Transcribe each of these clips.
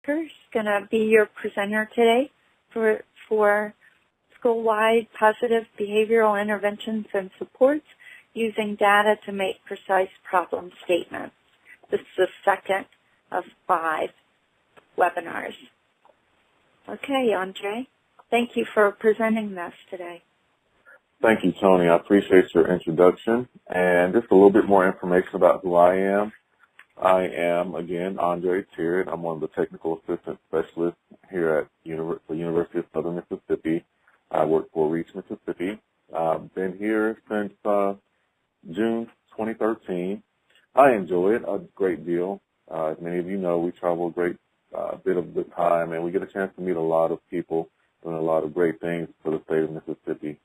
is going to be your presenter today for school-wide positive behavioral interventions and supports using data to make precise problem statements. This is the second of 5 webinars. Okay, Andre, thank you for presenting this today. Thank you, Tony. I appreciate your introduction. And just a little bit more information about who I am. I am, again, Andre Tierrett. I'm one of the technical assistant specialists here at the University of Southern Mississippi. I work for Reach Mississippi. I've been here since June 2013. I enjoy it a great deal. As many of you know, we travel a great bit of the time, and we get a chance to meet a lot of people doing a lot of great things for the state of Mississippi.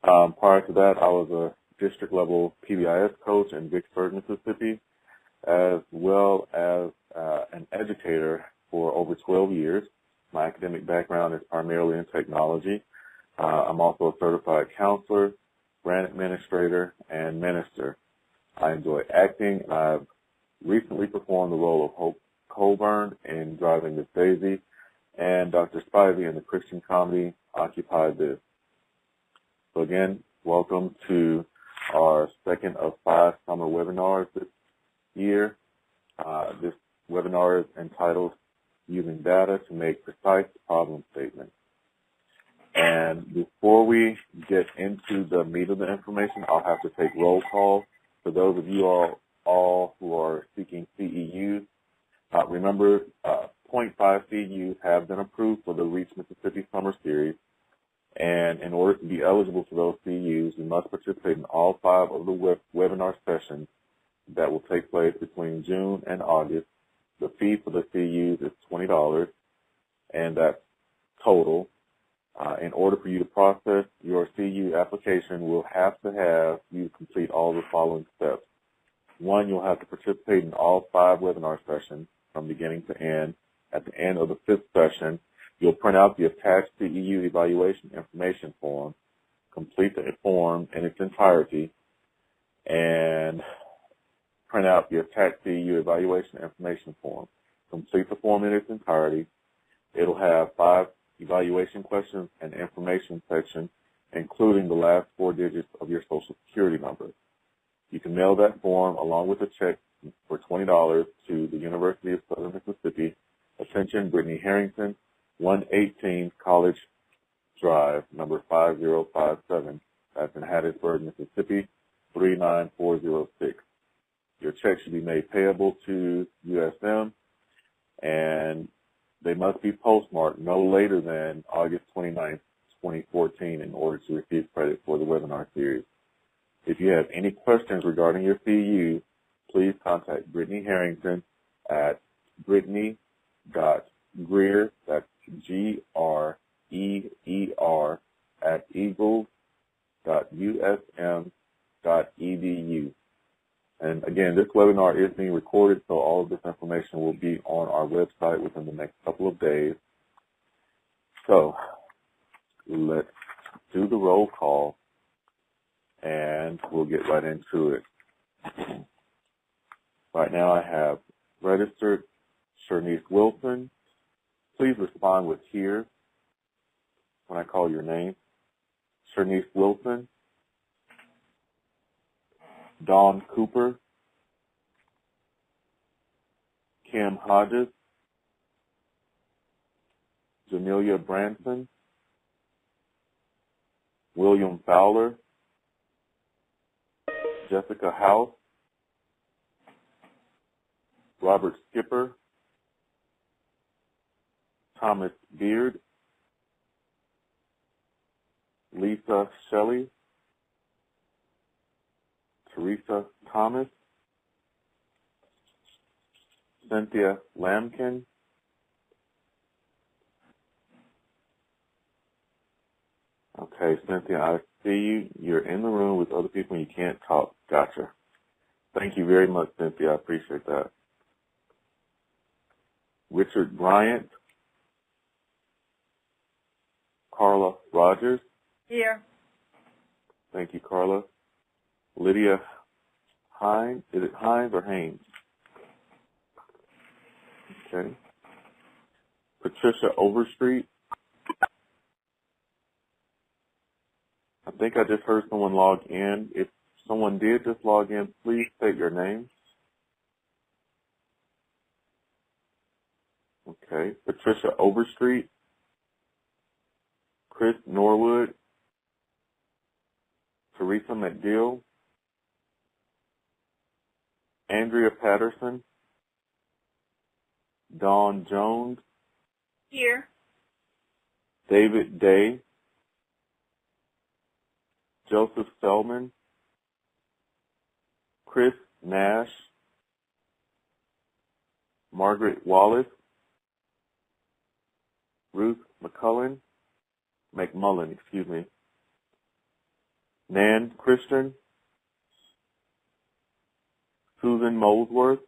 Prior to that, I was a district-level PBIS coach in Vicksburg, Mississippi, as well as an educator for over 12 years. My academic background is primarily in technology. I'm also a certified counselor, grant administrator, and minister. I enjoy acting. I've recently performed the role of Hope Colburn in Driving Miss Daisy and Dr. Spivey in the Christian comedy Occupy This. So again, welcome to our second of 5 summer webinars this year. This webinar is entitled Using Data to Make Precise Problem Statements. And before we get into the meat of the information, I'll have to take roll call. For those of you all who are seeking CEUs, remember 0.5 CEUs have been approved for the Reach Mississippi Summer Series. And in order to be eligible for those CEUs, you must participate in all 5 of the webinar sessions that will take place between June and August. The fee for the CEUs is $20, and that's total. In order for you to process your CEU application, we'll have to have you complete all the following steps. 1, you'll have to participate in all 5 webinar sessions from beginning to end. At the end of the 5th session, you'll print out the attached CEU evaluation information form, complete the form in its entirety, and print out the attached CEU evaluation information form. Complete the form in its entirety. It'll have 5 evaluation questions and information section, including the last 4 digits of your Social Security number. You can mail that form along with a check for $20 to the University of Southern Mississippi. Attention, Brittany Harrington, 118 College Drive, number 5057. That's in Hattiesburg, Mississippi, 39406. Your check should be made payable to USM, and they must be postmarked no later than August 29th, 2014 in order to receive credit for the webinar series. If you have any questions regarding your CEU, please contact Brittany Harrington at brittany.greer, that's GREER, at eagles.usm.edu. And again, this webinar is being recorded, so all of this information will be on our website within the next couple of days. So let's do the roll call, and we'll get right into it. Right now I have registered Shernice Wilson. Please respond with here when I call your name. Shernice Wilson. Dawn Cooper, Kim Hodges, Jamelia Branson, William Fowler, Jessica House, Robert Skipper, Thomas Beard, Lisa Shelley, Teresa Thomas, Cynthia Lamkin, okay, Cynthia, I see you. You're in the room with other people and you can't talk. Gotcha. Thank you very much, Cynthia. I appreciate that. Richard Bryant, Carla Rogers. Here. Thank you, Carla. Lydia Hines. Is it Hines or Haynes? Okay. Patricia Overstreet. I think I just heard someone log in. If someone did just log in, please state your name. Okay. Patricia Overstreet. Chris Norwood. Teresa McGill. Andrea Patterson. Dawn Jones. Here. David Day. Joseph Selman. Chris Nash. Margaret Wallace. Ruth McMullen, Nan Christian. Susan Molesworth.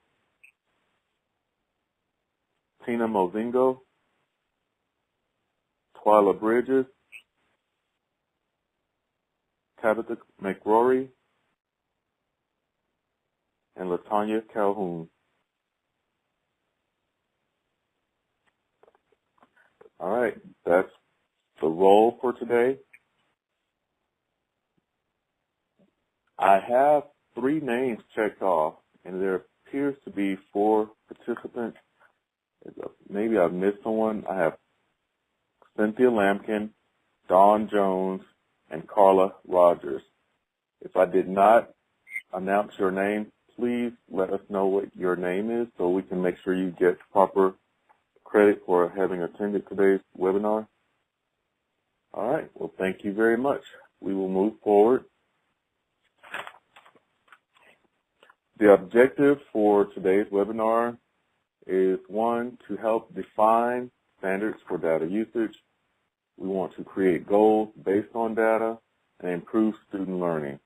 Tina Mozingo. Twyla Bridges. Tabitha McRory. And LaTanya Calhoun. All right, that's the roll for today. I have 3 names checked off, and there appears to be 4 participants. Maybe I've missed someone. I have Cynthia Lampkin, Dawn Jones, and Carla Rogers. If I did not announce your name, please let us know what your name is so we can make sure you get proper credit for having attended today's webinar. All right. Well, thank you very much. We will move forward. The objective for today's webinar is, 1, to help define standards for data usage. We want to create goals based on data and improve student learning.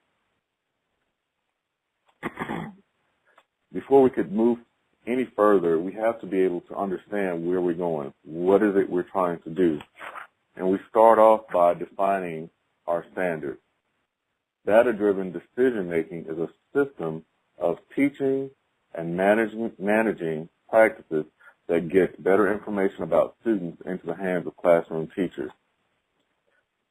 Before we could move any further, we have to be able to understand where we're going. What is it we're trying to do? And we start off by defining our standards. Data-driven decision-making is a system of teaching and managing practices that get better information about students into the hands of classroom teachers.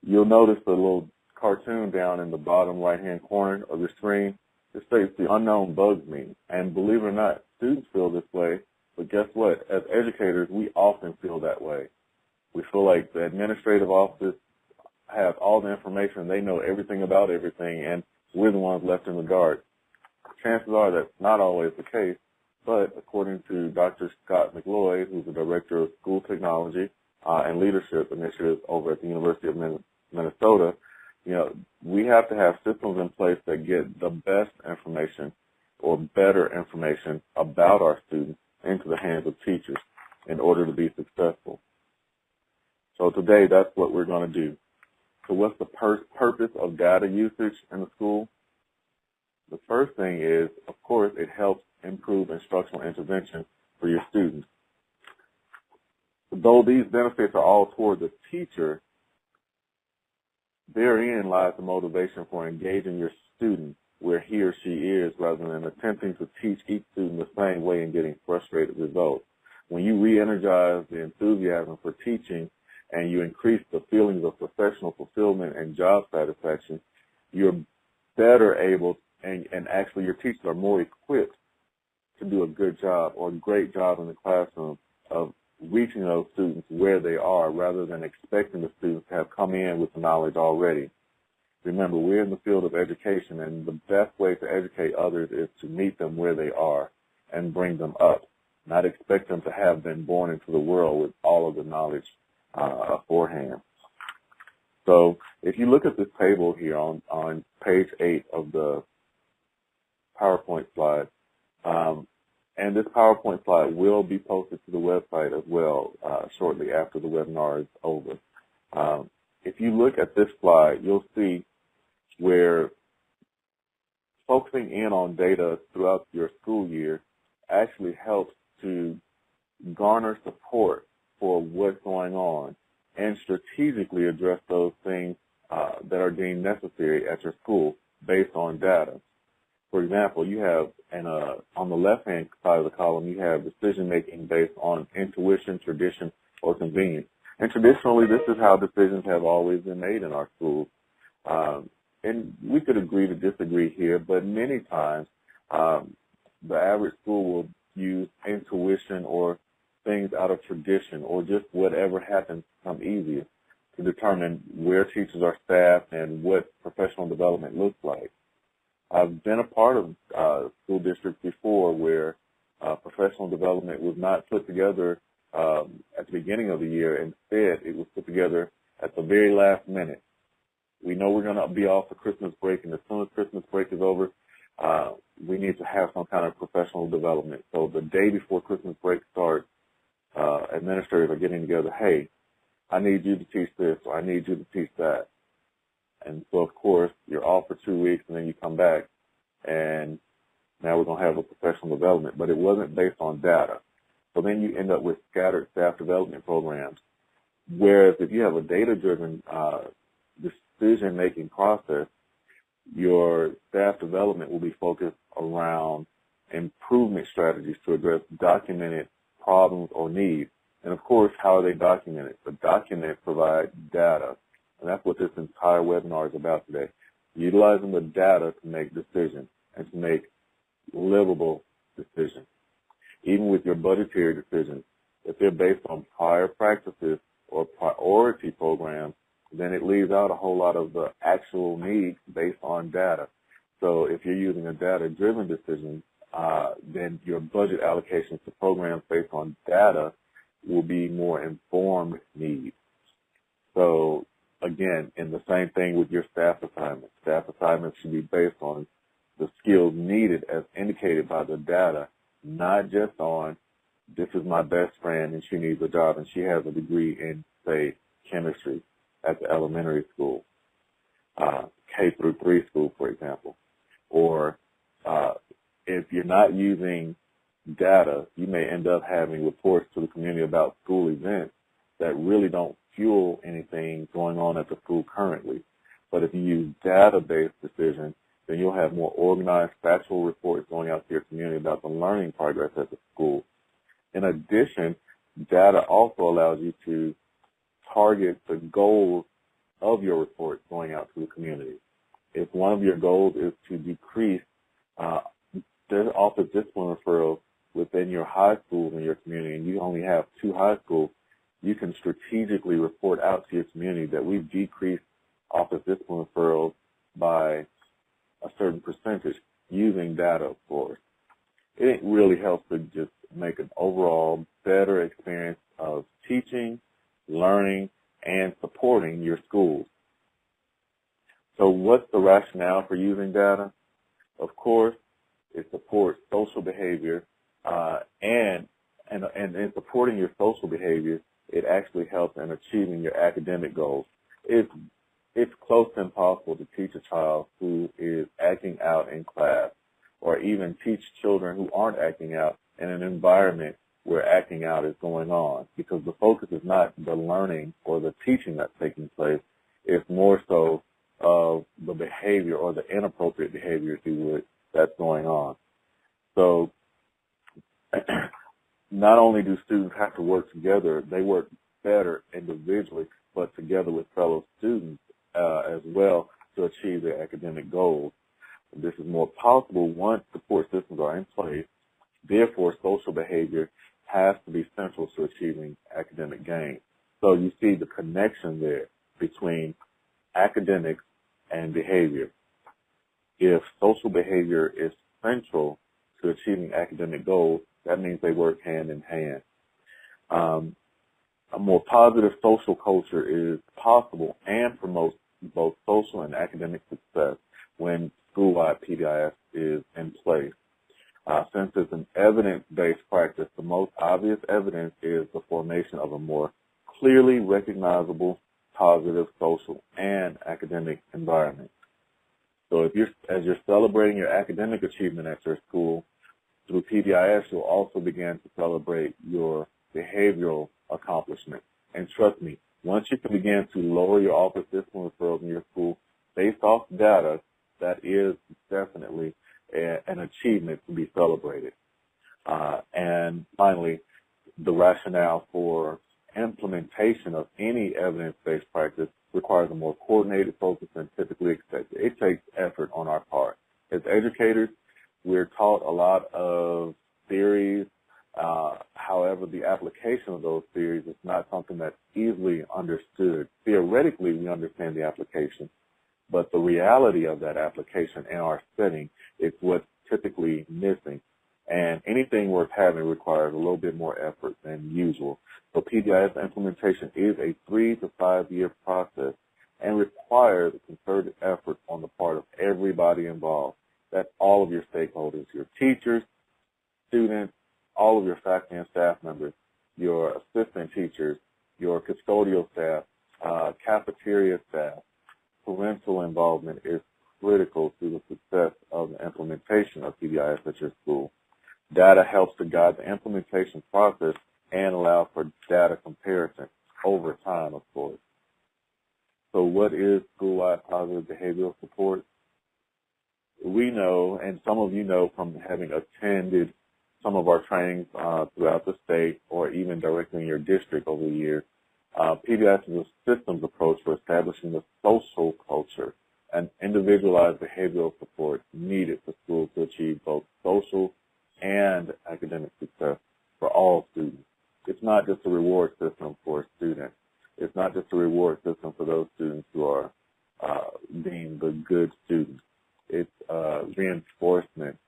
You'll notice the little cartoon down in the bottom right-hand corner of your screen. It states the unknown bugs me. And believe it or not, students feel this way, but guess what? As educators, we often feel that way. We feel like the administrative offices have all the information. They know everything about everything, and we're the ones left in the dark. Chances are that's not always the case, but according to Dr. Scott McLeod, who's the Director of School Technology and Leadership Initiatives over at the University of Minnesota, we have to have systems in place that get the best information or better information about our students into the hands of teachers in order to be successful. So today, that's what we're going to do. So what's the purpose of data usage in the school? The first thing is, of course, it helps improve instructional intervention for your students. Though these benefits are all toward the teacher, therein lies the motivation for engaging your student where he or she is rather than attempting to teach each student the same way and getting frustrated results. When you re-energize the enthusiasm for teaching and you increase the feelings of professional fulfillment and job satisfaction, you're better able and actually your teachers are more equipped to do a good job or a great job in the classroom of reaching those students where they are rather than expecting the students to have come in with the knowledge already. Remember, we're in the field of education, and the best way to educate others is to meet them where they are and bring them up, not expect them to have been born into the world with all of the knowledge beforehand. So if you look at this table here on page 8 of the PowerPoint slide, and this PowerPoint slide will be posted to the website as well shortly after the webinar is over. If you look at this slide, you'll see where focusing in on data throughout your school year actually helps to garner support for what's going on and strategically address those things that are deemed necessary at your school based on data. For example, you have on the left-hand side of the column, you have decision-making based on intuition, tradition, or convenience. And traditionally, this is how decisions have always been made in our schools. And we could agree to disagree here, but many times the average school will use intuition or things out of tradition or just whatever happens to come easier to determine where teachers are staffed and what professional development looks like. I've been a part of school districts before where professional development was not put together at the beginning of the year. Instead, it was put together at the very last minute. We know we're going to be off for Christmas break, and as soon as Christmas break is over, we need to have some kind of professional development. So the day before Christmas break starts, administrators are getting together, hey, I need you to teach this, or I need you to teach that. And so, of course, you're off for 2 weeks, and then you come back, and now we're going to have a professional development. But it wasn't based on data. So then you end up with scattered staff development programs, whereas if you have a data-driven decision-making process, your staff development will be focused around improvement strategies to address documented problems or needs. And, of course, how are they documented? The documents provide data. And that's what this entire webinar is about today, utilizing the data to make decisions and to make livable decisions. Even with your budgetary decisions, if they're based on prior practices or priority programs, then it leaves out a whole lot of the actual needs based on data. So if you're using a data-driven decision, then your budget allocations to programs based on data will be more informed needs. So again, in the same thing with your staff assignments. Staff assignments should be based on the skills needed as indicated by the data, not just on this is my best friend and she needs a job and she has a degree in, say, chemistry at the elementary school, K through 3 school, for example. Or if you're not using data, you may end up having reports to the community about school events that really don't fuel anything going on at the school currently. But if you use data-based decisions, then you'll have more organized, factual reports going out to your community about the learning progress at the school. In addition, data also allows you to target the goals of your report going out to the community. If one of your goals is to decrease the office discipline referrals within your high schools in your community, and you only have 2 high schools, you can strategically report out to your community that we've decreased office discipline referrals by a certain percentage using data, of course. It really helps to just make an overall better experience of teaching, learning, and supporting your schools. So what's the rationale for using data? Of course, it supports social behavior, and in supporting your social behavior, it actually helps in achieving your academic goals. It's close to impossible to teach a child who is acting out in class, or even teach children who aren't acting out in an environment where acting out is going on, because the focus is not the learning or the teaching that's taking place. It's more so of the behavior or the inappropriate behavior, if you would, that's going on. So not only do students have to work together, they work better individually, but together with fellow students as well to achieve their academic goals. This is more possible once support systems are in place. Therefore, social behavior has to be central to achieving academic gains. So you see the connection there between academics and behavior. If social behavior is central to achieving academic goals, that means they work hand in hand. A more positive social culture is possible and promotes both social and academic success when school-wide PBIS is in place. Since it's an evidence-based practice, the most obvious evidence is the formation of a more clearly recognizable positive social and academic environment. So as you're celebrating your academic achievement at your school, through PBIS, you'll also begin to celebrate your behavioral accomplishments. And trust me, once you can begin to lower your office discipline referrals in your school based off data, that is definitely an achievement to be celebrated. And finally, the rationale for implementation of any evidence-based practice requires a more coordinated focus than typically expected. It takes effort on our part. As educators, we're taught a lot of theories. However, the application of those theories is not something that's easily understood. Theoretically, we understand the application, but the reality of that application in our setting is what's typically missing. And anything worth having requires a little bit more effort than usual. So PBIS implementation is a 3 to 5 year process and requires a concerted effort on the part of everybody involved. That's all of your stakeholders, your teachers, students, all of your faculty and staff members, your assistant teachers, your custodial staff, cafeteria staff. Parental involvement is critical to the success of the implementation of PBIS at your school. Data helps to guide the implementation process and allow for data comparison over time, of course. So what is school-wide positive behavioral support? We know, and some of you know from having attended some of our trainings throughout the state or even directly in your district over the years, PBIS is a systems approach for establishing the social culture and individualized behavioral support needed for schools to achieve both social and academic success for all students. It's not just a reward system for students. It's not just a reward system for those students who are being the good students. It's reinforcement,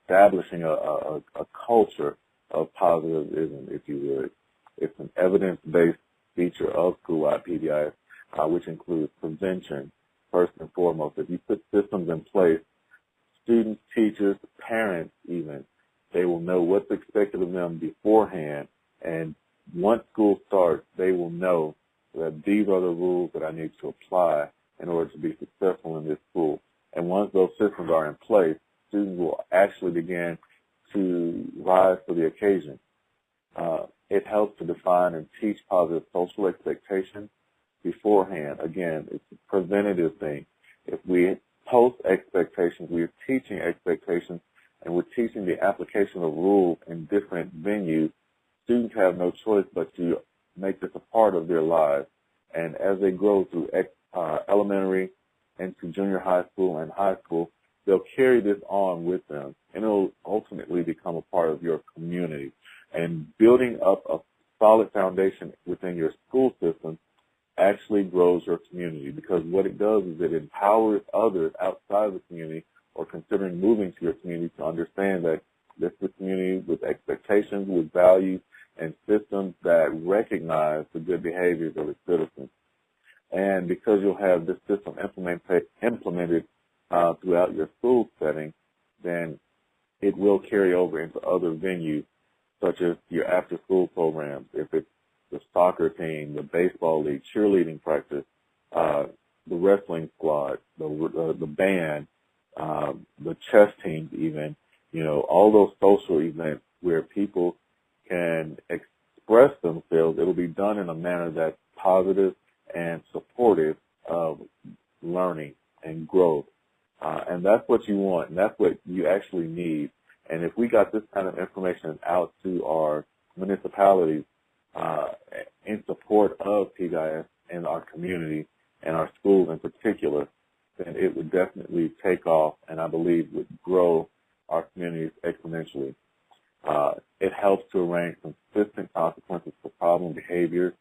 establishing a culture of positivism, if you would. It's an evidence-based feature of school-wide PBIS, which includes prevention, first and foremost. If you put systems in place, students, teachers, parents even, they will know what's expected of them beforehand, and once school starts, they will know that these are the rules that I need to apply in order to be successful in this school. And once those systems are in place, students will actually begin to rise to the occasion. It helps to define and teach positive social expectations beforehand. Again, it's a preventative thing. If we post expectations, we're teaching expectations, and we're teaching the application of rules in different venues, students have no choice but to make this a part of their lives. And as they grow through elementary into junior high school and high school, they'll carry this on with them, and it'll ultimately become a part of your community. And building up a solid foundation within your school system actually grows your community, because what it does is it empowers others outside of the community or considering moving to your community to understand that this is a community with expectations, with values, and systems that recognize the good behaviors of its citizens. And because you'll have this system implemented throughout your school setting, then it will carry over into other venues, such as your after-school programs. If it's the soccer team, the baseball league, cheerleading practice, the wrestling squad, the band, the chess teams even, all those social events where people can express themselves, it'll be done in a manner that's positive and supportive of learning and growth. And that's what you want, and that's what you actually need. And if we got this kind of information out to our municipalities in support of PBIS in our community and our schools in particular, then it would definitely take off, and I believe would grow our communities exponentially. It helps to arrange consistent consequences for problem behaviors.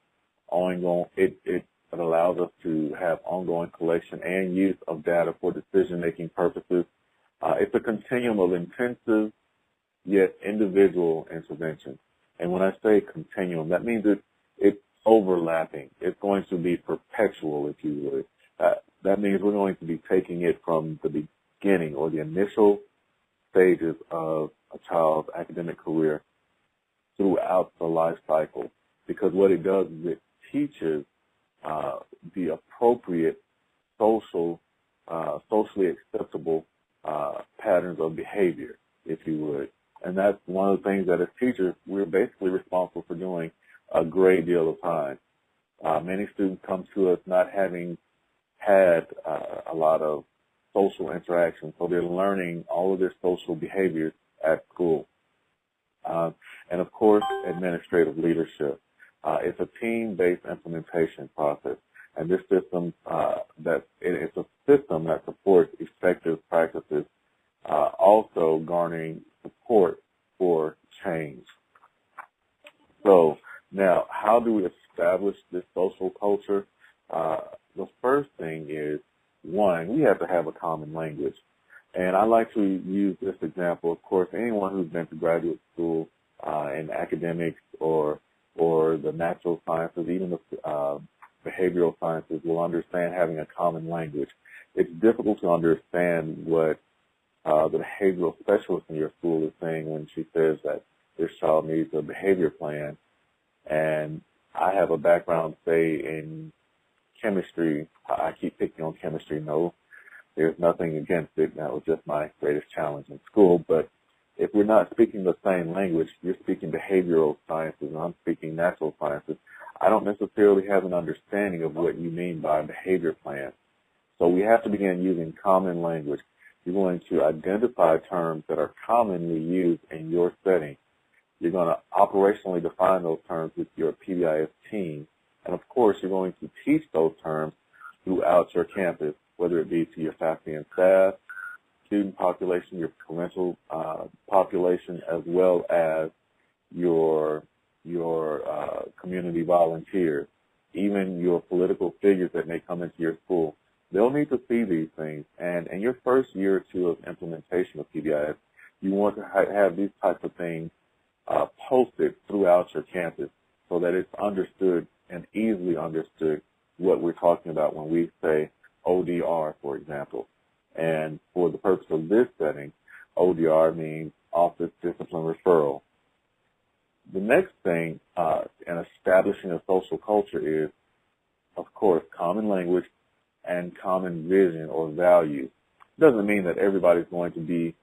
It allows us to have ongoing collection and use of data for decision-making purposes. It's a continuum of intensive yet individual intervention. And when I say continuum, that means it's overlapping. It's going to be perpetual, if you would. That means we're going to be taking it from the beginning or the initial stages of a child's academic career throughout the life cycle. Because what it does is it teaches the appropriate socially acceptable patterns of behavior, if you would. And that's one of the things that as teachers, we're basically responsible for doing a great deal of time. Many students come to us not having had a lot of social interaction. So they're learning all of their social behaviors at school. And of course, administrative leadership. It's a team-based implementation process, and this system it's a system that supports effective practices, also garnering support for change. So now, how do we establish this social culture? The first thing is, one, we have to have a common language. And I like to use this example. Of course, anyone who's been to graduate school in academics or the natural sciences, even the behavioral sciences, will understand having a common language. It's difficult to understand what the behavioral specialist in your school is saying when she says that this child needs a behavior plan. And I have a background, say, in chemistry. I keep picking on chemistry. No, there's nothing against it. That was just my greatest challenge in school. But if we're not speaking the same language, you're speaking behavioral sciences and I'm speaking natural sciences, I don't necessarily have an understanding of what you mean by behavior plan. So we have to begin using common language. You're going to identify terms that are commonly used in your setting. You're going to operationally define those terms with your PBIS team. And, of course, you're going to teach those terms throughout your campus, whether it be to your faculty and staff, student population, your parental population, as well as your community volunteers, even your political figures that may come into your school. They'll need to see these things. And in your first year or two of implementation of PBIS, you want to have these types of things posted throughout your campus so that it's understood and easily understood what we're talking about when we say ODR, for example. And for the purpose of this setting, ODR means Office Discipline Referral. The next thing in establishing a social culture is, of course, common language and common vision or values. It doesn't mean that everybody's going to be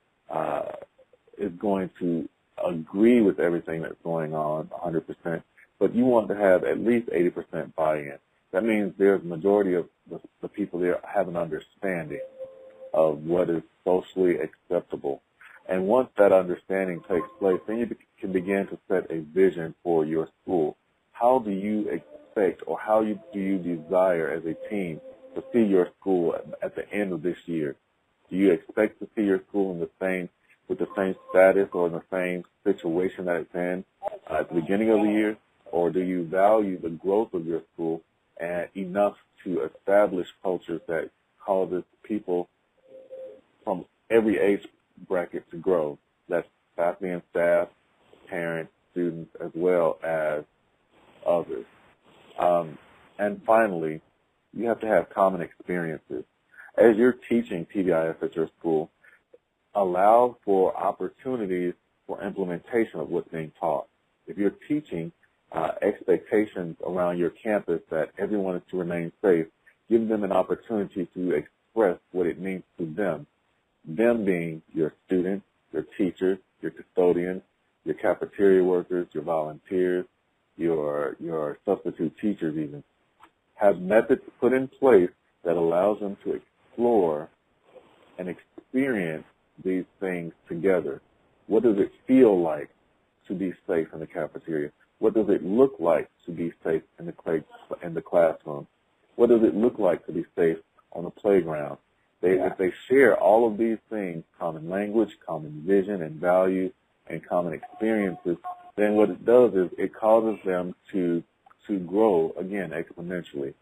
is going to agree with everything that's going on 100%, but you want to have at least 80% buy-in. That means there's a majority of the people there have an understanding of what is socially acceptable. And once that understanding takes place, then you can begin to set a vision for your school. How do you expect or do you desire as a team to see your school at the end of this year? Do you expect to see your school with the same status or in the same situation that it's in at the beginning of the year? Or do you value the growth of your school enough to establish cultures that causes people from every age bracket to grow? That's faculty and staff, parents, students, as well as others. And finally, you have to have common experiences. As you're teaching PBIS at your school, allow for opportunities for implementation of what's being taught. If you're teaching expectations around your campus that everyone is to remain safe, give them an opportunity to express what it means to them being your students, your teachers, your custodians, your cafeteria workers, your volunteers, your substitute teachers even. Have methods put in place that allows them to explore and experience these things together. What does it feel like to be safe in the cafeteria? What does it look like to be safe in the classroom? What does it look like to be safe on the playground? If they share all of these things, common language, common vision and value, and common experiences, then what it does is it causes them to grow, again, exponentially.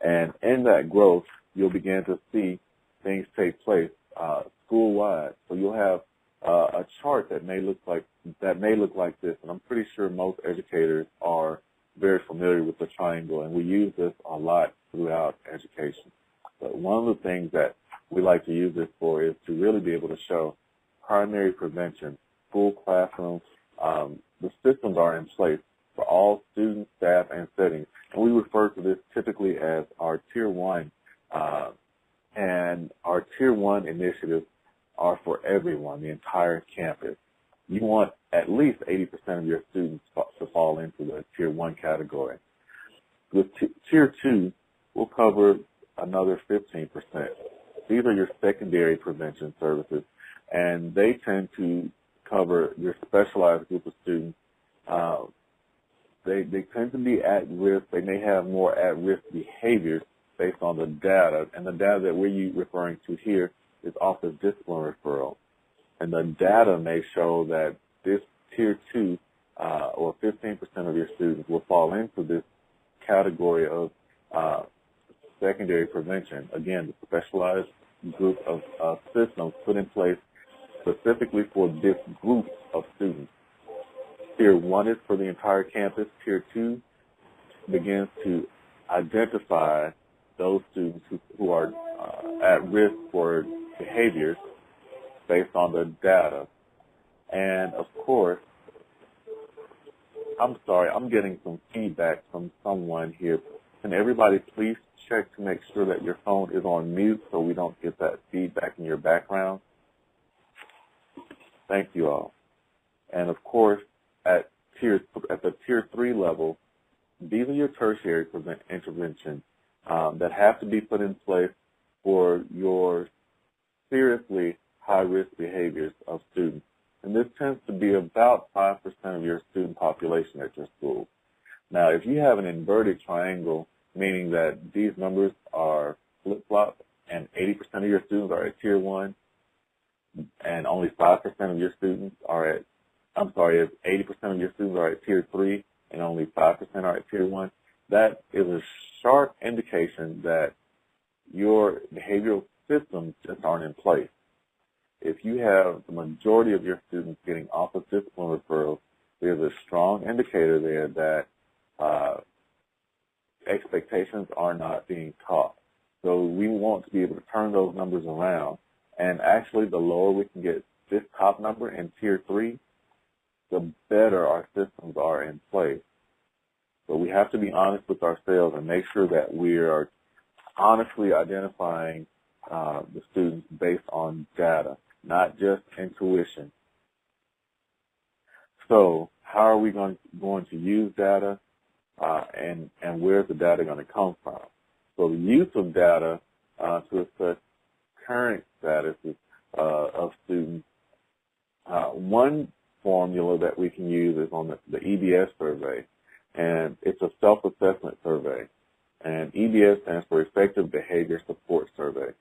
And in that growth, you'll begin to see things take place school-wide. So you'll have a chart that may look like this, and I'm pretty sure most educators are very familiar with the triangle, and we use this a lot throughout education. But one of the things that we like to use this for is to really be able to show primary prevention, school classrooms. The systems are in place for all students, staff, and settings, and we refer to this typically as our Tier 1. And our Tier 1 initiatives are for everyone, the entire campus. You want at least 80% of your students to fall into the Tier 1 category. With Tier 2, we'll cover another 15%. These are your secondary prevention services, and they tend to cover your specialized group of students. They tend to be at risk. They may have more at-risk behaviors based on the data, and the data that we're referring to here is office discipline referral. And the data may show that this Tier 2 or 15% of your students will fall into this category of secondary prevention. Again, the specialized group of systems put in place specifically for this group of students. Tier 1 is for the entire campus. Tier 2 begins to identify those students who are at risk for behaviors based on the data. And, of course, I'm sorry, I'm getting some feedback from someone here. Can everybody please check to make sure that your phone is on mute so we don't get that feedback in your background? Thank you all. And, of course, at the Tier 3 level, these are your tertiary interventions that have to be put in place for your seriously high-risk behaviors of students. And this tends to be about 5% of your student population at your school. Now, if you have an inverted triangle, meaning that these numbers are flip-flopped and 80% of your students are at Tier 1 and only 5% of your students are at, if 80% of your students are at Tier 3 and only 5% are at Tier 1, that is a sharp indication that your behavioral systems just aren't in place. If you have the majority of your students getting office discipline referrals, there's a strong indicator there that expectations are not being taught. So we want to be able to turn those numbers around. And actually, the lower we can get this top number in Tier 3, the better our systems are in place. So we have to be honest with ourselves and make sure that we are honestly identifying the students based on data, not just intuition. So how are we going to use data, and where's the data going to come from? So the use of data to assess current statuses of students, one formula that we can use is on the EBS survey, and it's a self-assessment survey. And EBS stands for Effective Behavior Support Survey.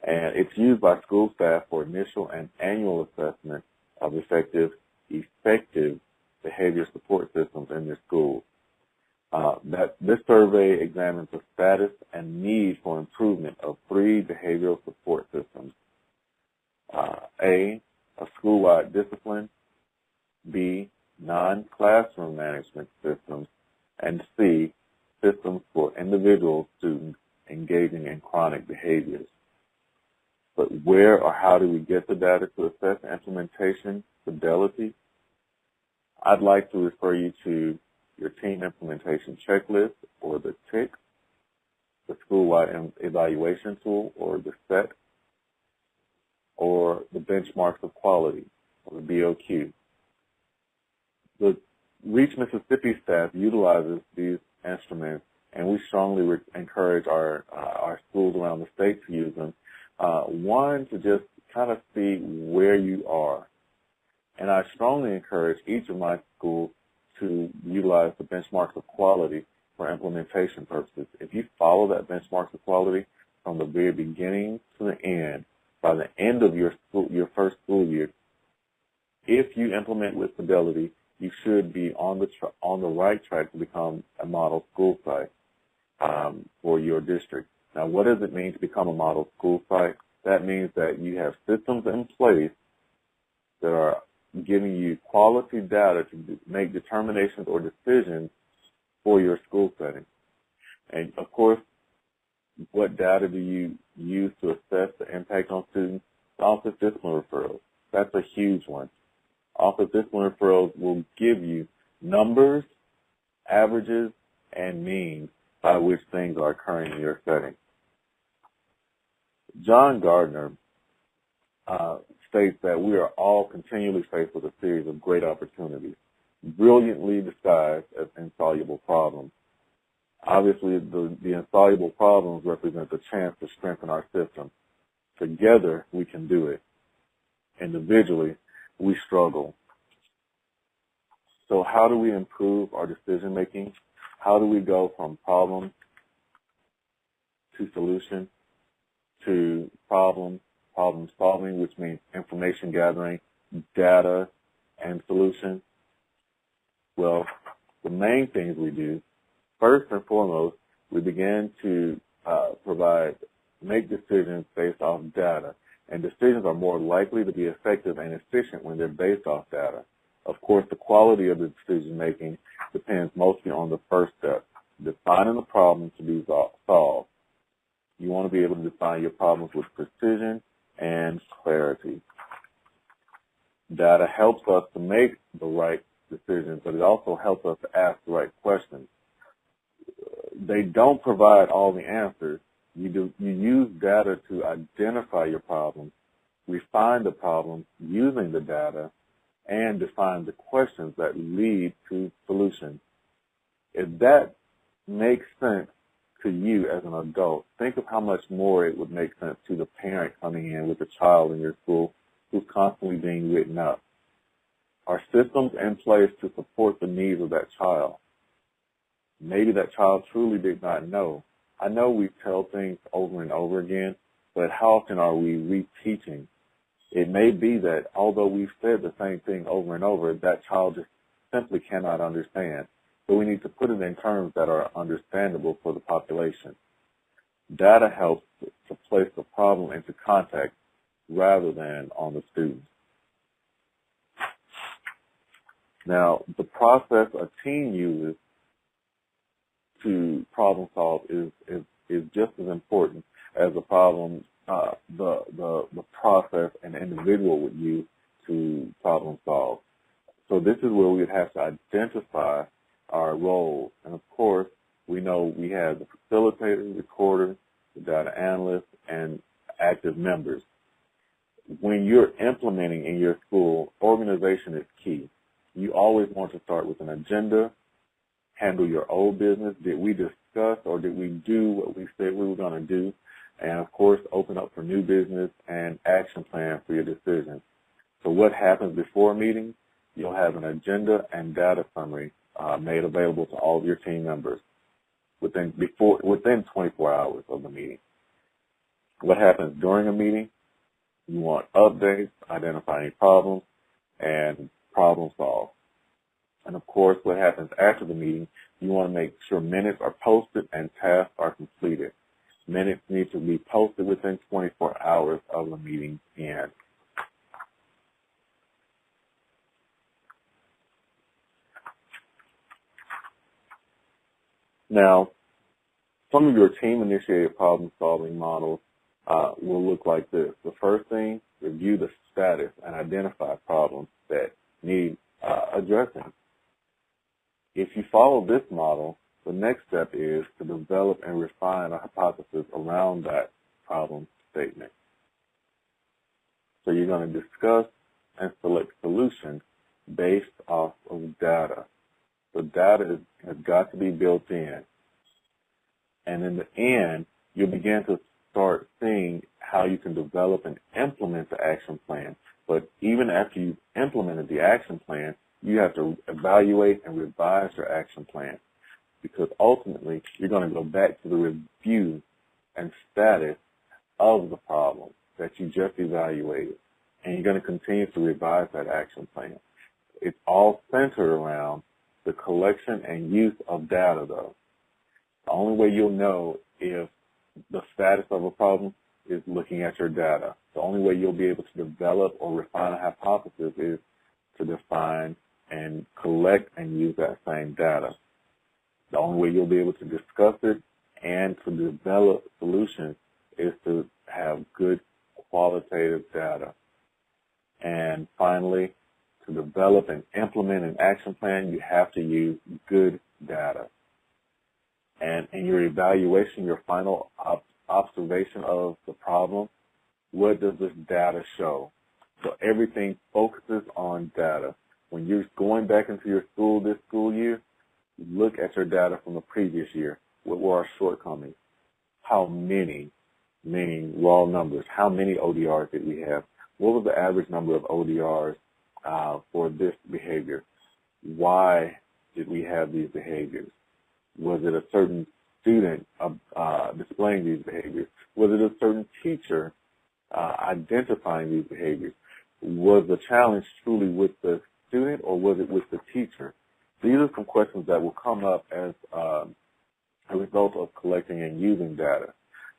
And it's used by school staff for initial and annual assessment of effective behavior support systems in their schools. This survey examines the status and need for improvement of 3 behavioral support systems. A school-wide discipline, B, non-classroom management systems, and C, systems for individual students engaging in chronic behaviors. But where or how do we get the data to assess implementation fidelity? I'd like to refer you to your team implementation checklist, or the TIC, the school-wide evaluation tool, or the SET, or the benchmarks of quality, or the BOQ. The Reach Mississippi staff utilizes these instruments, and we strongly encourage our schools around the state to use them. One, to just kind of see where you are. And I strongly encourage each of my schools to utilize the benchmarks of quality for implementation purposes. If you follow that benchmarks of quality from the very beginning to the end, by the end of your first school year, if you implement with fidelity, you should be on the right track to become a model school site for your district. Now, what does it mean to become a model school site? That means that you have systems in place that are giving you quality data to make determinations or decisions for your school setting. And, of course, what data do you use to assess the impact on students? Office discipline referrals. That's a huge one. Office discipline referrals will give you numbers, averages, and means by which things are occurring in your setting. John Gardner states that we are all continually faced with a series of great opportunities, brilliantly disguised as insoluble problems. Obviously, the insoluble problems represent the chance to strengthen our system. Together, we can do it. Individually, we struggle. So how do we improve our decision making? How do we go from problem to solution to problem solving, which means information gathering, data, and solution? Well, the main things we do, first and foremost, we begin to make decisions based off data. And decisions are more likely to be effective and efficient when they're based off data. Of course, the quality of the decision making depends mostly on the first step, defining the problem to be solved. You want to be able to define your problems with precision and clarity. Data helps us to make the right decisions, but it also helps us to ask the right questions. They don't provide all the answers. You use data to identify your problems, refine the problem using the data, and define the questions that lead to solutions. If that makes sense to you as an adult, think of how much more it would make sense to the parent coming in with a child in your school who's constantly being written up. Are systems in place to support the needs of that child? Maybe that child truly did not know. I know we tell things over and over again, but how often are we reteaching? It may be that although we've said the same thing over and over, that child just simply cannot understand. So we need to put it in terms that are understandable for the population. Data helps to place the problem into context rather than on the student. Now, the process a team uses to problem solve is just as important as the problem the process an individual would use to problem solve. So this is where we would have to identify our roles. And of course, we know we have the facilitator, recorder, the data analyst, and active members. When you're implementing in your school, organization is key. You always want to start with an agenda, handle your old business. Did we discuss or did we do what we said we were going to do? And, of course, open up for new business and action plan for your decisions. So what happens before a meeting? You'll have an agenda and data summary made available to all of your team members within 24 hours of the meeting. What happens during a meeting? You want updates, identify any problems, and problem solve. And, of course, what happens after the meeting, you want to make sure minutes are posted and tasks are completed. Minutes need to be posted within 24 hours of the meeting's end. Now, some of your team-initiated problem-solving models will look like this. The first thing, review the status and identify problems that need addressing. If you follow this model, the next step is to develop and refine a hypothesis around that problem statement. So you're going to discuss and select solutions based off of data. The data has got to be built in. And in the end, you'll begin to start seeing how you can develop and implement the action plan. But even after you've implemented the action plan, you have to evaluate and revise your action plan, because ultimately you're going to go back to the review and status of the problem that you just evaluated, and you're going to continue to revise that action plan. It's all centered around the collection and use of data, though. The only way you'll know if the status of a problem is looking at your data. The only way you'll be able to develop or refine a hypothesis is to define and collect and use that same data. The only way you'll be able to discuss it and to develop solutions is to have good qualitative data. And finally, to develop and implement an action plan, you have to use good data. And in your evaluation, your final observation of the problem, what does this data show? So everything focuses on data. When you're going back into your school this school year, look at your data from the previous year. What were our shortcomings? How many meaning raw numbers. How many ODRs did we have? What was the average number of ODRs for this behavior? Why did we have these behaviors? Was it a certain student displaying these behaviors? Was it a certain teacher identifying these behaviors? Was the challenge truly with the student or was it with the teacher? These are some questions that will come up as a result of collecting and using data.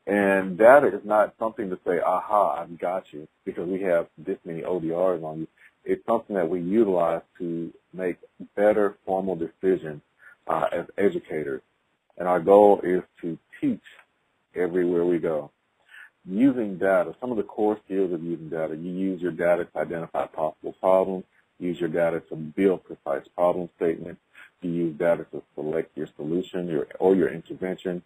And data is not something to say, aha, I've got you, because we have this many ODRs on you. It's something that we utilize to make better formal decisions as educators. And our goal is to teach everywhere we go. Using data, some of the core skills of using data, you use your data to identify possible problems, use your data to build precise problem statements, you use data to select your solution or your intervention.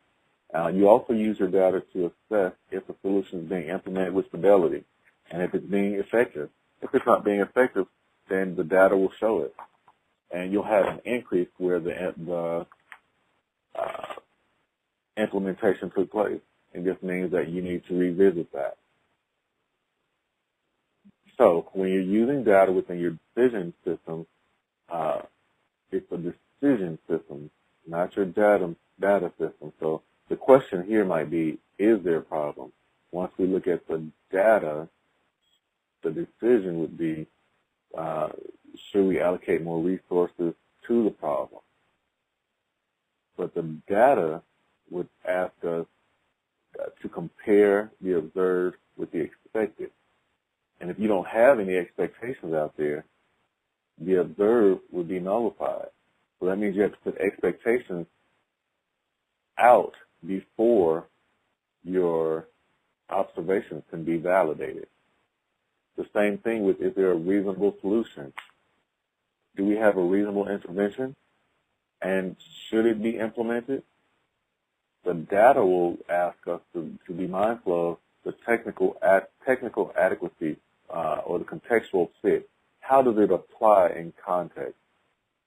You also use your data to assess if the solution is being implemented with fidelity and if it's being effective. If it's not being effective, then the data will show it. And you'll have an increase where the implementation took place. It just means that you need to revisit that. So when you're using data within your decision system, it's a decision system, not your data system. So the question here might be, is there a problem? Once we look at the data, the decision would be, should we allocate more resources to the problem? But the data would ask us to compare the observed with the expected. And if you don't have any expectations out there, the observed would be nullified. So that means you have to put expectations out before your observations can be validated. The same thing with, is there a reasonable solution? Do we have a reasonable intervention? And should it be implemented? The data will ask us to be mindful of the technical adequacy or the contextual fit. How does it apply in context?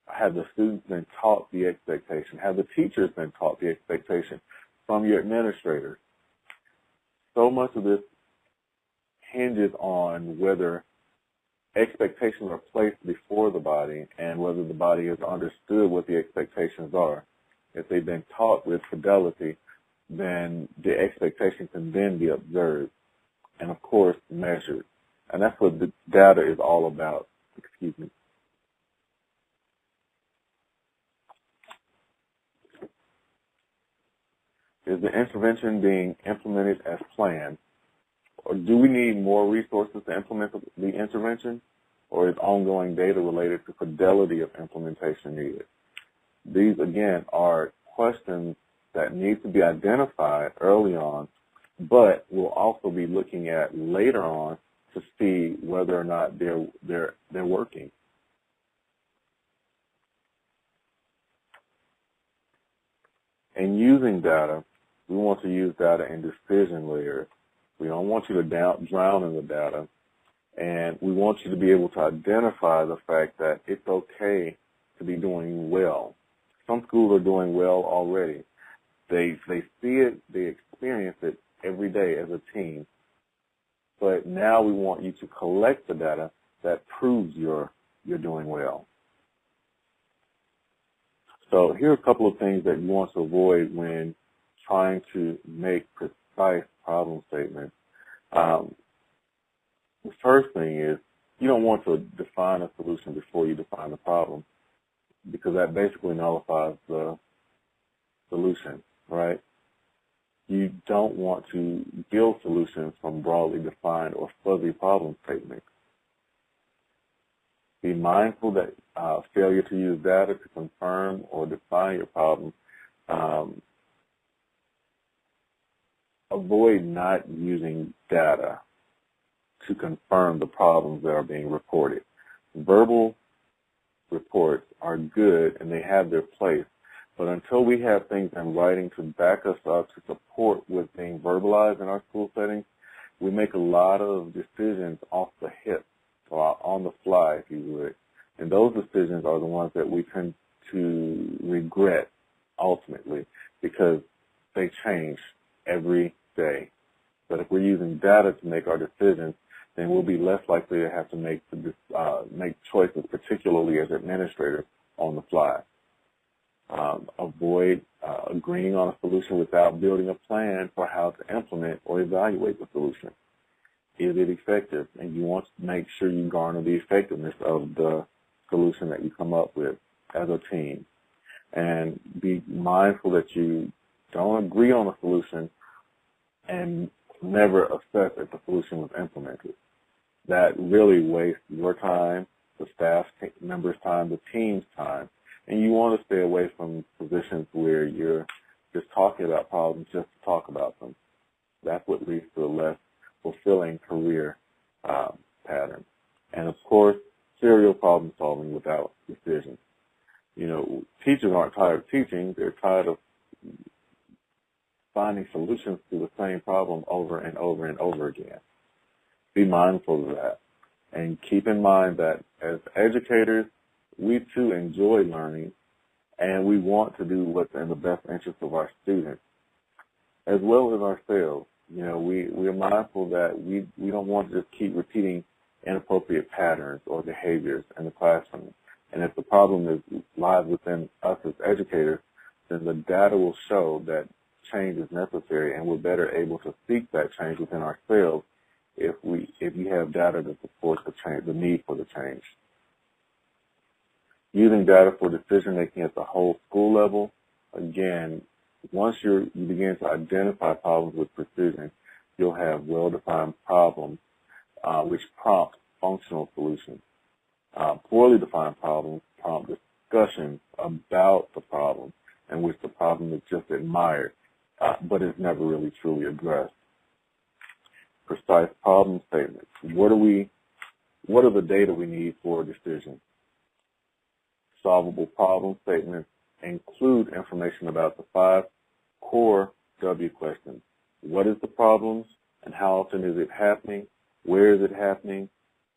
Have the students been taught the expectation? Have the teachers been taught the expectation from your administrators? So much of this hinges on whether expectations are placed before the body and whether the body has understood what the expectations are. If they've been taught with fidelity, then the expectation can then be observed and, of course, measured. And that's what the data is all about. Excuse me. Is the intervention being implemented as planned? Or do we need more resources to implement the intervention? Or is ongoing data related to fidelity of implementation needed? These, again, are questions that need to be identified early on, but we'll also be looking at later on to see whether or not they're working. In using data, we want to use data in decision layers. We don't want you to drown in the data, and we want you to be able to identify the fact that it's okay to be doing well. Some schools are doing well already. They see it, they experience it every day as a team. But now we want you to collect the data that proves you're doing well. So here are a couple of things that you want to avoid when trying to make precise problem statements. The first thing is you don't want to define a solution before you define the problem, because that basically nullifies the solution, right? You don't want to build solutions from broadly defined or fuzzy problem statements. Be mindful that failure to use data to confirm or define your problem. Avoid not using data to confirm the problems that are being reported. Verbal reports are good and they have their place, but until we have things in writing to back us up to support what's being verbalized in our school settings, we make a lot of decisions off the hip or on the fly, if you would. And those decisions are the ones that we tend to regret ultimately because they change every day. But if we're using data to make our decisions, then we'll be less likely to have to make choices, particularly as administrators, on the fly. Avoid agreeing on a solution without building a plan for how to implement or evaluate the solution. Is it effective? And you want to make sure you garner the effectiveness of the solution that you come up with as a team. And be mindful that you don't agree on a solution and never assess if the solution was implemented. That really wastes your time, the staff members' time, the team's time. And you want to stay away from positions where you're just talking about problems just to talk about them. That's what leads to a less fulfilling career pattern. And, of course, serial problem solving without decisions. You know, teachers aren't tired of teaching. They're tired of finding solutions to the same problem over and over and over again. Be mindful of that. And keep in mind that as educators, we too enjoy learning, and we want to do what's in the best interest of our students, as well as ourselves. You know, we're mindful that we don't want to just keep repeating inappropriate patterns or behaviors in the classroom. And if the problem lies within us as educators, then the data will show that change is necessary, and we're better able to seek that change within ourselves if you have data that supports the need for the change. Using data for decision making at the whole school level, again, once you begin to identify problems with precision, you'll have well-defined problems which prompt functional solutions. Poorly defined problems prompt discussion about the problem, in which the problem is just admired, but is never really truly addressed. Precise problem statements. What are the data we need for a decision? Solvable problem statements include information about the 5 core W questions. What is the problem, and how often is it happening? Where is it happening?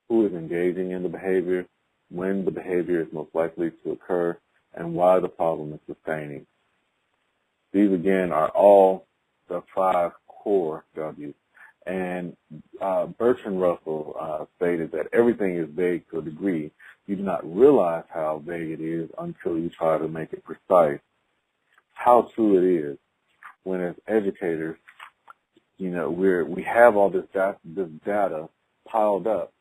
Who is engaging in the behavior? When the behavior is most likely to occur? And why the problem is sustaining. These, again, are all the 5 core W's. And Bertrand Russell stated that everything is vague to a degree. You do not realize how vague it is until you try to make it precise. How true it is when, as educators, you know, we have all this data piled up,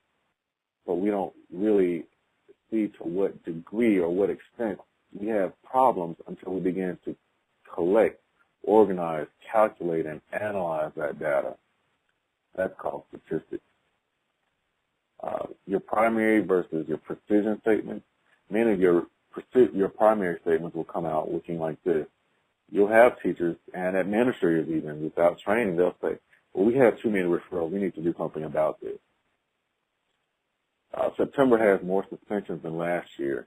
but we don't really see to what degree or what extent we have problems until we begin to collect, organize, calculate, and analyze that data. That's called statistics. Your primary versus your precision statements, many of your primary statements will come out looking like this. You'll have teachers and administrators even without training, they'll say, well, we have too many referrals. We need to do something about this. September has more suspensions than last year.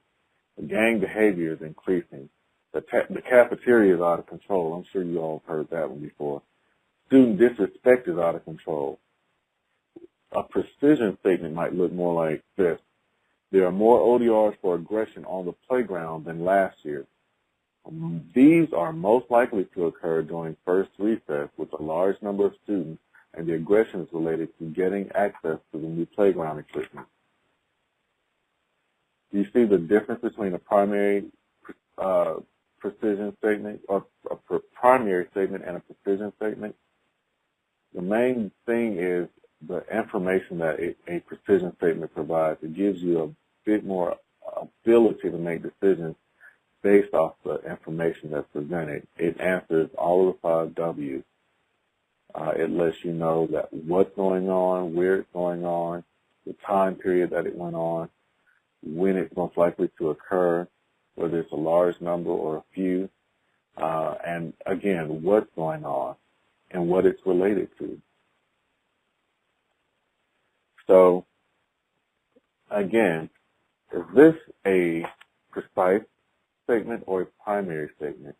The gang behavior is increasing. The cafeteria is out of control. I'm sure you all have heard that one before. Student disrespect is out of control. A precision statement might look more like this. There are more ODRs for aggression on the playground than last year. These are most likely to occur during first recess with a large number of students, and the aggression is related to getting access to the new playground equipment. Do you see the difference between a primary precision statement or a primary statement and a precision statement? The main thing is the information that a precision statement provides. It gives you a bit more ability to make decisions based off the information that's presented. It answers all of the 5 W's. It lets you know that what's going on, where it's going on, the time period that it went on, when it's most likely to occur, whether it's a large number or a few, and again, what's going on and what it's related to. So, again, is this a precise statement or a primary statement?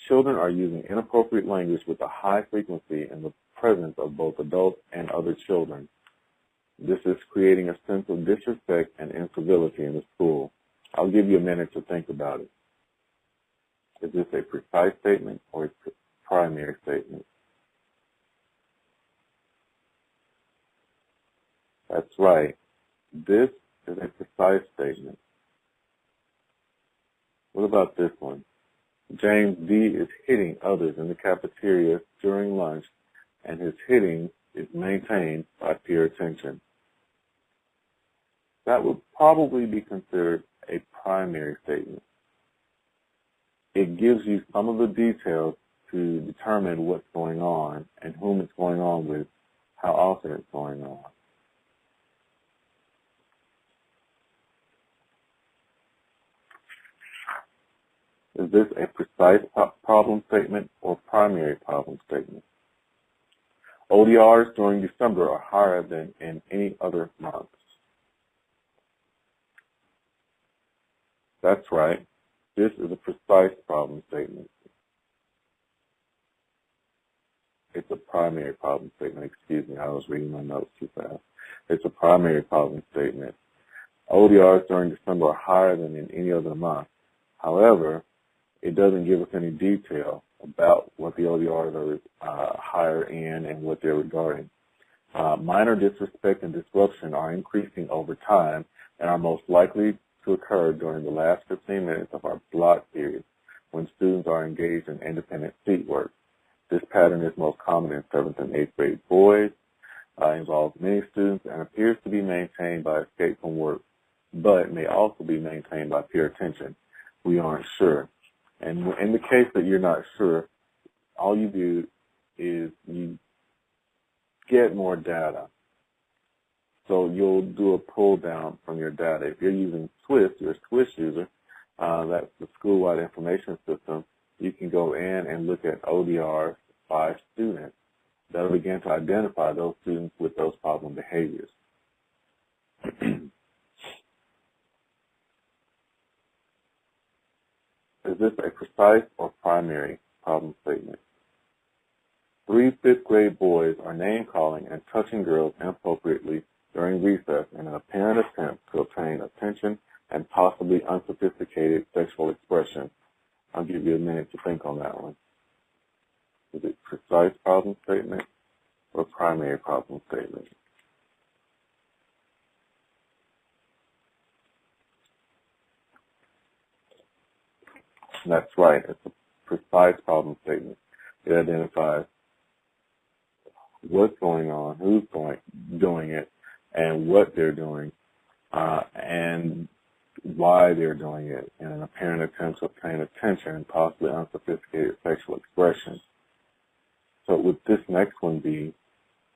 Children are using inappropriate language with a high frequency in the presence of both adults and other children. This is creating a sense of disrespect and incivility in the school. I'll give you a minute to think about it. Is this a precise statement or a primary statement? That's right. This is a precise statement. What about this one? James D. is hitting others in the cafeteria during lunch, and his hitting is maintained by peer attention. That would probably be considered a primary statement. It gives you some of the details to determine what's going on and whom it's going on with, how often it's going on. Is this a precise problem statement or primary problem statement? ODRs during December are higher than in any other month. That's right. This is a precise problem statement. It's a primary problem statement. Excuse me, I was reading my notes too fast. It's a primary problem statement. ODRs during December are higher than in any other month. However, it doesn't give us any detail about what the ODRs are higher in and what they're regarding. Minor disrespect and disruption are increasing over time and are most likely to occur during the last 15 minutes of our block period when students are engaged in independent seat work. This pattern is most common in 7th and 8th grade boys, involves many students, and appears to be maintained by escape from work, but may also be maintained by peer attention. We aren't sure. And in the case that you're not sure, all you do is you get more data. So you'll do a pull down from your data. If you're using SWIFT, you're a SWIFT user, that's the School-Wide Information System, you can go in and look at ODRs by student. That'll begin to identify those students with those problem behaviors. Is this a precise or primary problem statement? 3 5th grade boys are name-calling and touching girls inappropriately during recess in an apparent attempt to obtain attention and possibly unsophisticated sexual expression. I'll give you a minute to think on that one. Is it precise problem statement or primary problem statement? That's right. It's a precise problem statement. It identifies what's going on, who's doing it, and what they're doing, and why they're doing it in an apparent attempt to obtain attention and possibly unsophisticated sexual expression. So would this next one be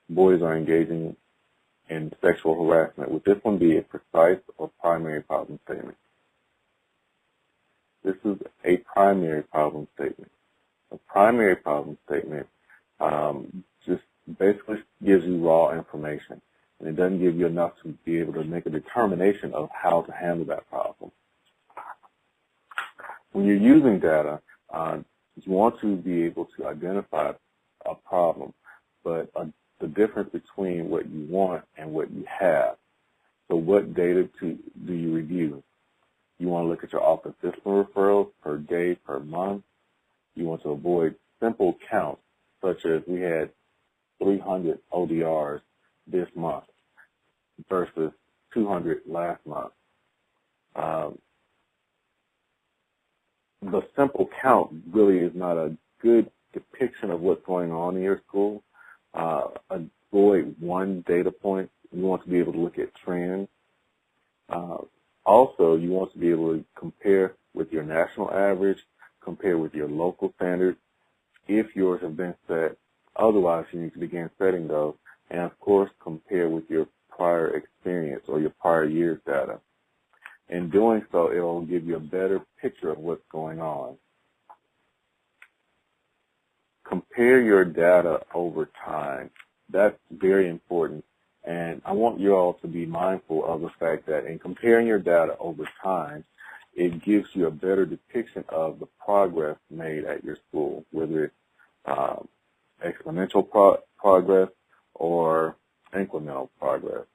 boys are engaging in sexual harassment? Would this one be a precise or primary problem statement? This is a primary problem statement. A primary problem statement just basically gives you raw information, and it doesn't give you enough to be able to make a determination of how to handle that problem. When you're using data, you want to be able to identify a problem, but the difference between what you want and what you have. So what data do you review? You want to look at your office discipline referrals per day, per month. You want to avoid simple counts, such as we had 300 ODRs this month versus 200 last month. The simple count really is not a good depiction of what's going on in your school. Avoid one data point. You want to be able to look at trends. Also, you want to be able to compare with your national average, compare with your local standards, if yours have been set. Otherwise, you need to begin setting those, and of course, compare with your prior experience or your prior year's data. In doing so, it will give you a better picture of what's going on. Compare your data over time. That's very important. And I want you all to be mindful of the fact that in comparing your data over time, it gives you a better depiction of the progress made at your school, whether it's exponential progress or incremental progress.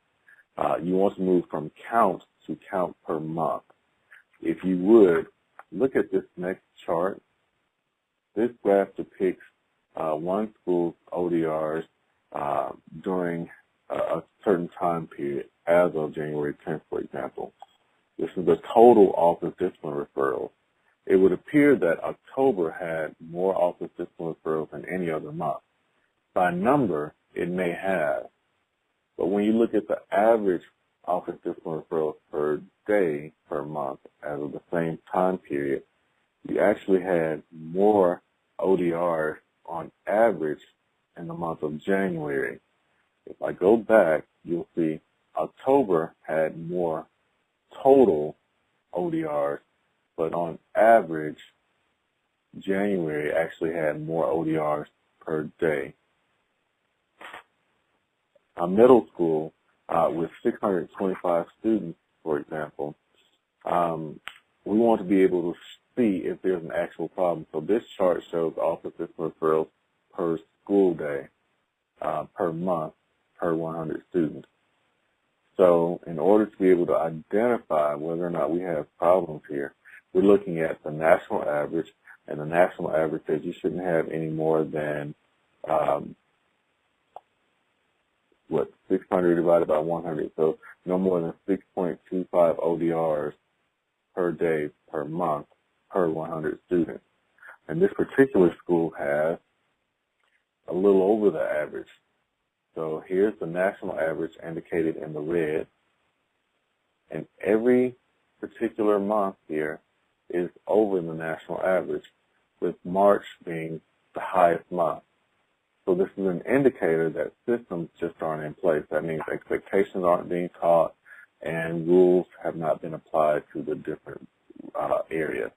You want to move from count to count per month. If you would, look at this next chart. This graph depicts one school's ODRs during a certain time period. example. This is the total office discipline referrals. It would appear that October had more office discipline referrals than any other month. By number, it may have. But when you look at the average office discipline referrals per day per month as of the same time period, you actually had more ODRs on average in the month of January. If I go back, you'll see October had more total ODRs, but on average, January actually had more ODRs per day. A middle school with 625 students, for example, we want to be able to see if there's an actual problem. So this chart shows office discipline referrals per school day, per month, per 100 students. So in order to be able to identify whether or not we have problems here, we're looking at the national average, and the national average says you shouldn't have any more than 600 divided by 100, so no more than 6.25 ODRs per day per month per 100 students. And this particular school has a little over the average. So here's the national average indicated in the red, and every particular month here is over the national average, with March being the highest month. So this is an indicator that systems just aren't in place. That means expectations aren't being taught and rules have not been applied to the different areas.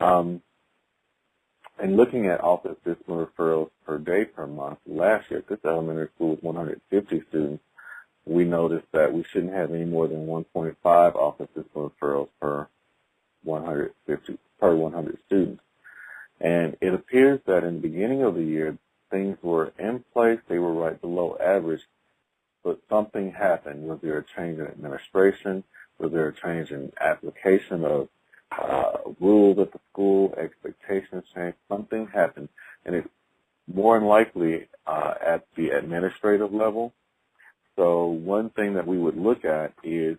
And looking at office discipline referrals per day per month, last year at this elementary school with 150 students, we noticed that we shouldn't have any more than 1.5 office discipline referrals per 100 students. And it appears that in the beginning of the year, things were in place, they were right below average, but something happened. Was there a change in administration? Was there a change in application of rules at the school? Expectations changed? Something happened, and it's more than likely at the administrative level. So one thing that we would look at is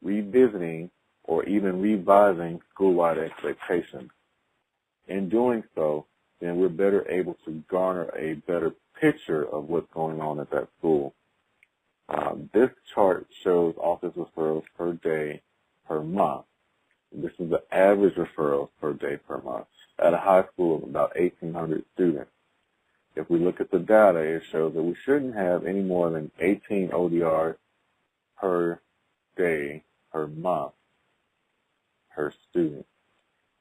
revisiting or even revising school-wide expectations. In doing so, then we're better able to garner a better picture of what's going on at that school. This chart shows office referrals per day per month. This is the average referrals per day per month at a high school of about 1,800 students. If we look at the data, it shows that we shouldn't have any more than 18 ODRs per day per month per student.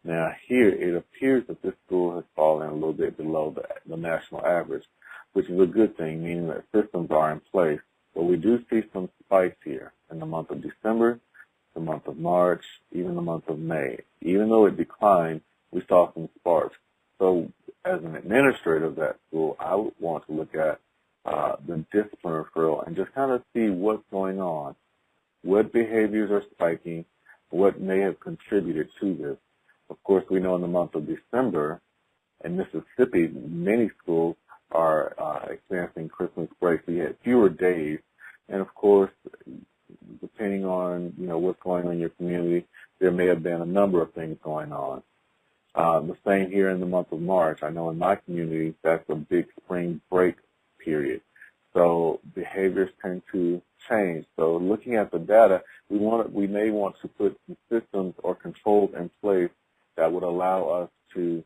Now here it appears that this school has fallen a little bit below the national average, which is a good thing, meaning that systems are in place. But we do see some spikes here in the month of December, the month of March, even the month of May. Even though it declined, we saw some sparks. So as an administrator of that school, I would want to look at the discipline referral and just kind of see what's going on, what behaviors are spiking, what may have contributed to this. Of course, we know in the month of December in Mississippi, many schools are experiencing Christmas break. We had fewer days, and of course, depending on what's going on in your community, there may have been a number of things going on. The same here in the month of March. I know in my community that's a big spring break period, so behaviors tend to change. So looking at the data, we may want to put some systems or controls in place that would allow us to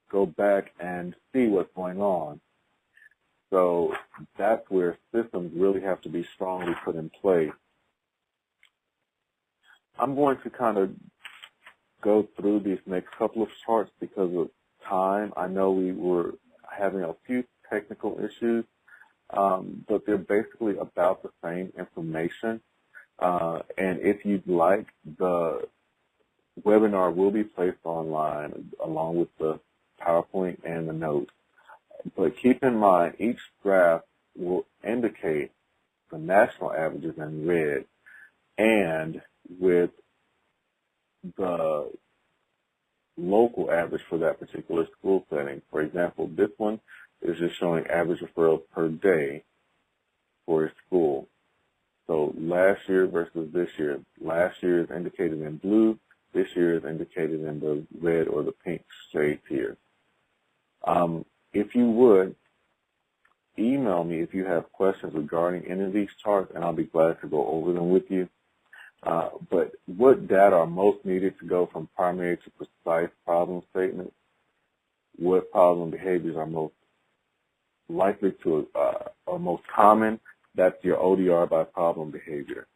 go back and see what's going on. So that's where systems really have to be strongly put in place. I'm going to kind of go through these next couple of charts because of time. I know we were having a few technical issues, but they're basically about the same information. And if you'd like, the webinar will be placed online along with the PowerPoint and the notes. But keep in mind, each graph will indicate the national averages in red and with the local average for that particular school setting. For example, this one is just showing average referrals per day for a school. So last year versus this year. Last year is indicated in blue. This year is indicated in the red or the pink shades here. If you would, email me if you have questions regarding any of these charts, and I'll be glad to go over them with you. But what data are most needed to go from primary to precise problem statements? What problem behaviors are most likely to, or most common? That's your ODR by problem behavior.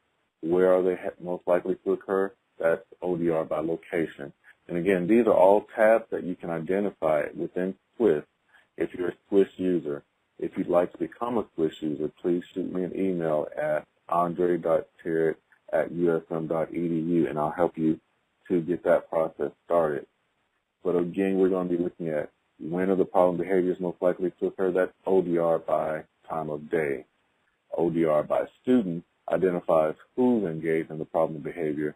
Where are they most likely to occur? That's ODR by location. And again, these are all tabs that you can identify within SWIS if you're a SWIS user. If you'd like to become a SWIS user, please shoot me an email at andre.terrett@usm.edu, and I'll help you to get that process started. But again, we're going to be looking at when are the problem behaviors most likely to occur. That's ODR by time of day. ODR by student identifies who's engaged in the problem behavior.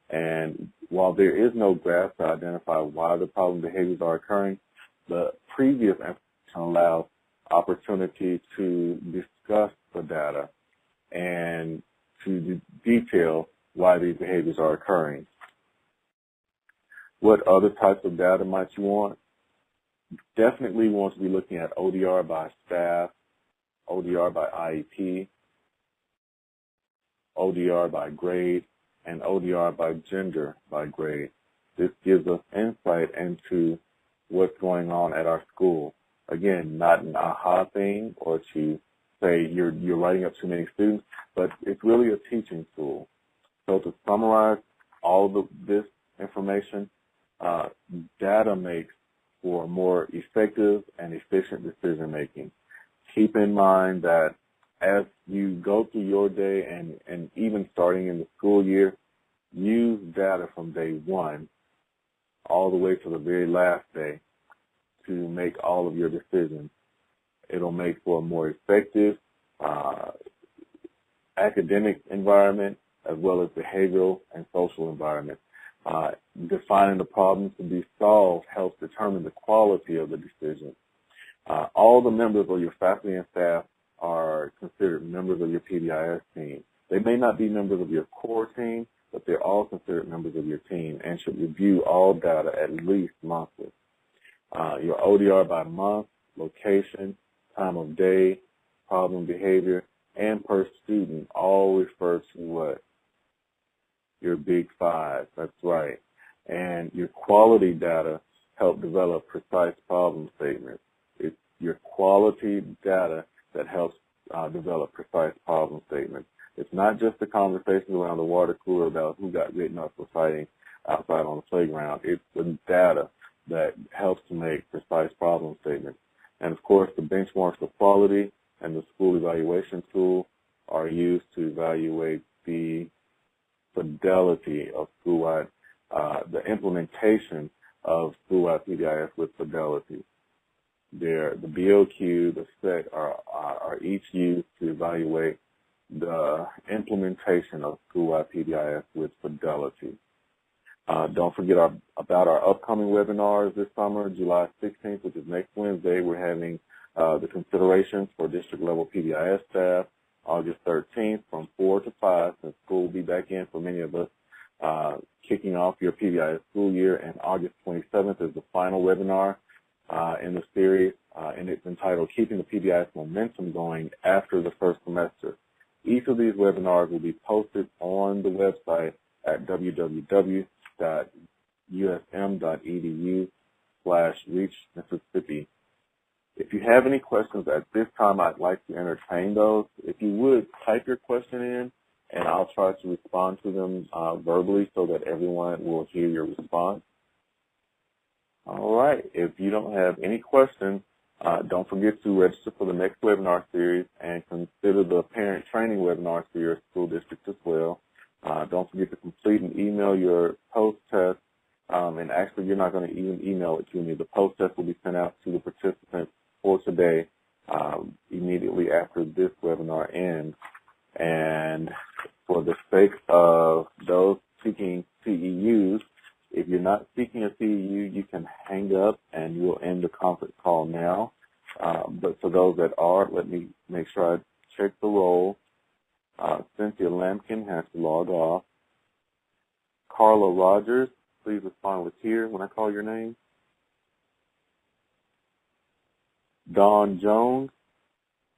And while there is no graph to identify why the problem behaviors are occurring, the previous information allows opportunity to discuss the data and to detail why these behaviors are occurring. What other types of data might you want? Definitely want to be looking at ODR by staff, ODR by IEP, ODR by grade, and ODR by gender by grade. This gives us insight into what's going on at our school. Again, not an aha thing or to say you're writing up too many students, but it's really a teaching tool. So to summarize all of this information, data makes for more effective and efficient decision making. Keep in mind that as you go through your day and even starting in the school year, use data from day one all the way to the very last day to make all of your decisions. It'll make for a more effective academic environment as well as behavioral and social environment. Defining the problems to be solved helps determine the quality of the decision. All the members of your faculty and staff are considered members of your PBIS team. They may not be members of your core team, but they're all considered members of your team and should review all data at least monthly. Your ODR by month, location, time of day, problem behavior, and per student all refer to what? Your big five. That's right. And your quality data help develop precise problem statements. It's your quality data that helps develop precise problem statements. It's not just the conversations around the water cooler about who got written up for fighting outside on the playground. It's the data that helps to make precise problem statements. And, of course, the benchmarks of quality and the school evaluation tool are used to evaluate the fidelity of school-wide, the implementation of school-wide PBIS with fidelity. The BOQ, the SEC are each used to evaluate the implementation of school-wide PBIS with fidelity. Don't forget about our upcoming webinars this summer, July 16th, which is next Wednesday. We're having the considerations for district-level PBIS staff, August 13th from 4 to 5, since school will be back in for many of us, kicking off your PBIS school year, and August 27th is the final webinar in the series, and it's entitled Keeping the PBIS Momentum Going After the First Semester. Each of these webinars will be posted on the website at www.usm.edu/reach-Mississippi. If you have any questions at this time, I'd like to entertain those. If you would, type your question in, and I'll try to respond to them verbally so that everyone will hear your response. All right. If you don't have any questions, don't forget to register for the next webinar series and consider the parent training webinars for your school district as well. Don't forget to complete and email your post-test. And actually, you're not going to even email it to me. The post-test will be sent out to the participants for today immediately after this webinar ends. And for the sake of those seeking CEUs, if you're not seeking a CEU, you can hang up and we'll end the conference call now. But for those that are, let me make sure I check the roll. Cynthia Lampkin has to log off. Carla Rogers, please respond with here when I call your name. Dawn Jones.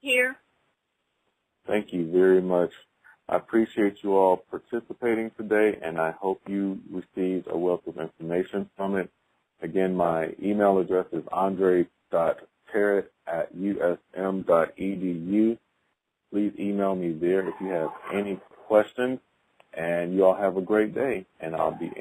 Here. Thank you very much. I appreciate you all participating today, and I hope you received a wealth of information from it. Again, my email address is andre.terrett@usm.edu. Please email me there if you have any questions, and you all have a great day, and I'll be